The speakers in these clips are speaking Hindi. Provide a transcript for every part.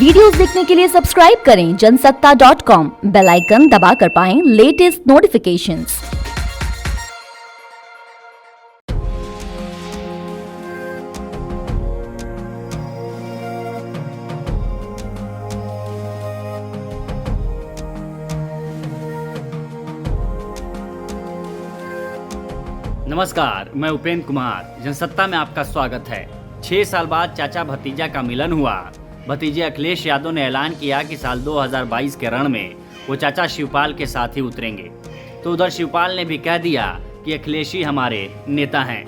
वीडियोस देखने के लिए सब्सक्राइब करें जनसत्ता.com, बेल आइकन दबाकर पाएं लेटेस्ट नोटिफिकेशंस। नमस्कार, मैं उपेंद्र कुमार। जनसत्ता में आपका स्वागत है। 6 साल बाद चाचा भतीजा का मिलन हुआ। भतीजे अखिलेश यादव ने ऐलान किया कि साल 2022 के रण में वो चाचा शिवपाल के साथ ही उतरेंगे। तो उधर शिवपाल ने भी कह दिया कि अखिलेश ही हमारे नेता हैं।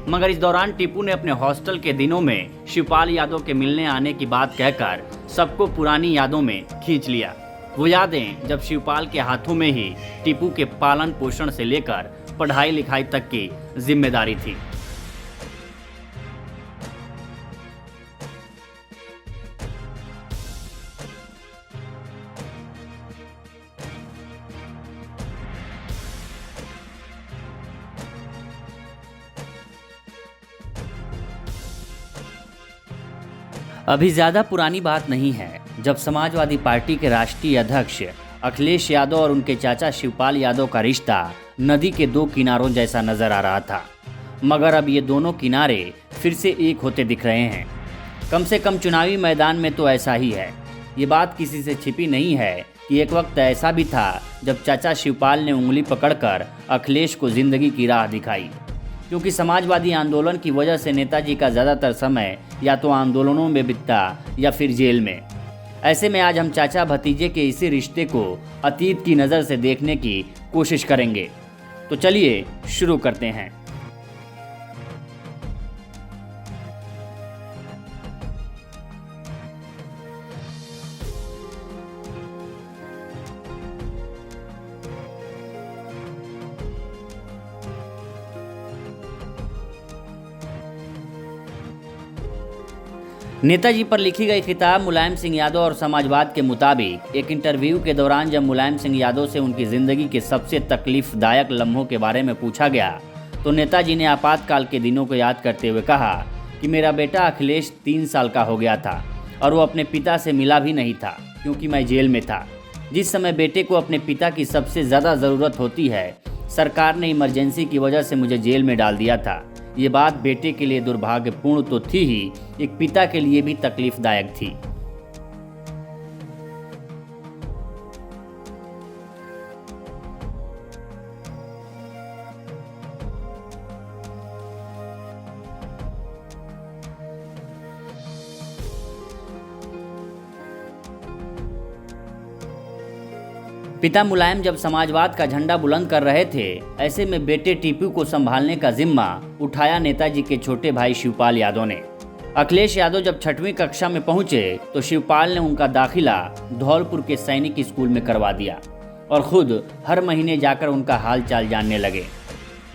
मगर इस दौरान टीपू ने अपने हॉस्टल के दिनों में शिवपाल यादव के मिलने आने की बात कहकर सबको पुरानी यादों में खींच लिया। वो यादें जब शिवपाल के हाथों में ही टीपू के पालन पोषण से लेकर पढ़ाई लिखाई तक की जिम्मेदारी थी। अभी ज्यादा पुरानी बात नहीं है जब समाजवादी पार्टी के राष्ट्रीय अध्यक्ष अखिलेश यादव और उनके चाचा शिवपाल यादव का रिश्ता नदी के दो किनारों जैसा नजर आ रहा था। मगर अब ये दोनों किनारे फिर से एक होते दिख रहे हैं। कम से कम चुनावी मैदान में तो ऐसा ही है। ये बात किसी से छिपी नहीं है कि एक वक्त ऐसा भी था जब चाचा शिवपाल ने उंगली पकड़कर अखिलेश को जिंदगी की राह दिखाई। क्योंकि समाजवादी आंदोलन की वजह से नेताजी का ज़्यादातर समय या तो आंदोलनों में बीतता या फिर जेल में। ऐसे में आज हम चाचा भतीजे के इसी रिश्ते को अतीत की नज़र से देखने की कोशिश करेंगे। तो चलिए शुरू करते हैं। नेताजी पर लिखी गई किताब मुलायम सिंह यादव और समाजवाद के मुताबिक एक इंटरव्यू के दौरान जब मुलायम सिंह यादव से उनकी ज़िंदगी के सबसे तकलीफदायक लम्हों के बारे में पूछा गया तो नेताजी ने आपातकाल के दिनों को याद करते हुए कहा कि मेरा बेटा अखिलेश 3 साल का हो गया था और वो अपने पिता से मिला भी नहीं था क्योंकि मैं जेल में था। जिस समय बेटे को अपने पिता की सबसे ज़्यादा ज़रूरत होती है, सरकार ने इमरजेंसी की वजह से मुझे जेल में डाल दिया था। ये बात बेटे के लिए दुर्भाग्यपूर्ण तो थी ही, एक पिता के लिए भी तकलीफदायक थी। पिता मुलायम जब समाजवाद का झंडा बुलंद कर रहे थे, ऐसे में बेटे टीपू को संभालने का जिम्मा उठाया नेताजी के छोटे भाई शिवपाल यादव ने। अखिलेश यादव जब 6वीं कक्षा में पहुंचे तो शिवपाल ने उनका दाखिला धौलपुर के सैनिक स्कूल में करवा दिया और खुद हर महीने जाकर उनका हाल चाल जानने लगे।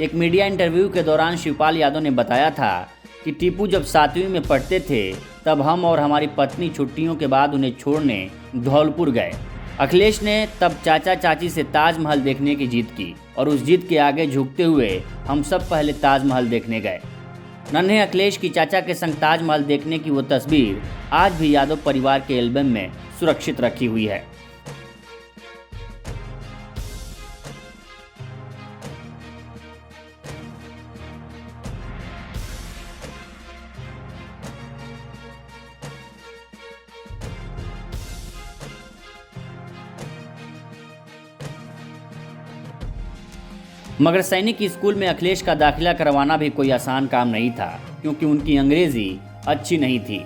एक मीडिया इंटरव्यू के दौरान शिवपाल यादव ने बताया था कि टीपू जब 7वीं में पढ़ते थे तब हम और हमारी पत्नी छुट्टियों के बाद उन्हें छोड़ने धौलपुर गए। अखिलेश ने तब चाचा चाची से ताजमहल देखने की जिद की और उस जिद के आगे झुकते हुए हम सब पहले ताजमहल देखने गए। नन्हे अखिलेश की चाचा के संग ताजमहल देखने की वो तस्वीर आज भी यादव परिवार के एल्बम में सुरक्षित रखी हुई है। मगर सैनिक स्कूल में अखिलेश का दाखिला करवाना भी कोई आसान काम नहीं था क्योंकि उनकी अंग्रेज़ी अच्छी नहीं थी।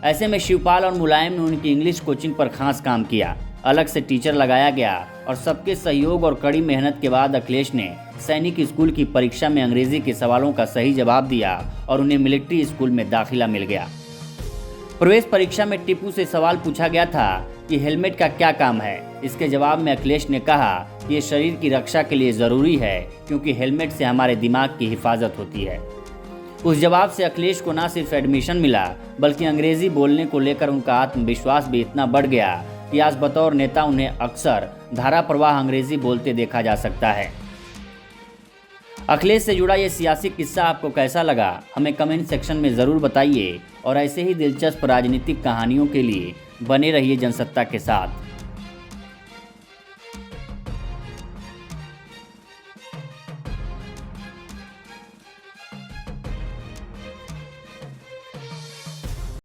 ऐसे में शिवपाल और मुलायम ने उनकी इंग्लिश कोचिंग पर खास काम किया। अलग से टीचर लगाया गया और सबके सहयोग और कड़ी मेहनत के बाद अखिलेश ने सैनिक स्कूल की परीक्षा में अंग्रेज़ी के सवालों का सही जवाब दिया और उन्हें मिलिट्री स्कूल में दाखिला मिल गया। प्रवेश परीक्षा में टीपू से सवाल पूछा गया था कि हेलमेट का क्या काम है। इसके जवाब में अखिलेश ने कहा कि ये शरीर की रक्षा के लिए ज़रूरी है क्योंकि हेलमेट से हमारे दिमाग की हिफाजत होती है। उस जवाब से अखिलेश को न सिर्फ एडमिशन मिला बल्कि अंग्रेज़ी बोलने को लेकर उनका आत्मविश्वास भी इतना बढ़ गया कि आज बतौर नेता उन्हें अक्सर धारा प्रवाह अंग्रेज़ी बोलते देखा जा सकता है। अखिलेश से जुड़ा ये सियासी किस्सा आपको कैसा लगा, हमें कमेंट सेक्शन में ज़रूर बताइए और ऐसे ही दिलचस्प राजनीतिक कहानियों के लिए बने रहिए जनसत्ता के साथ।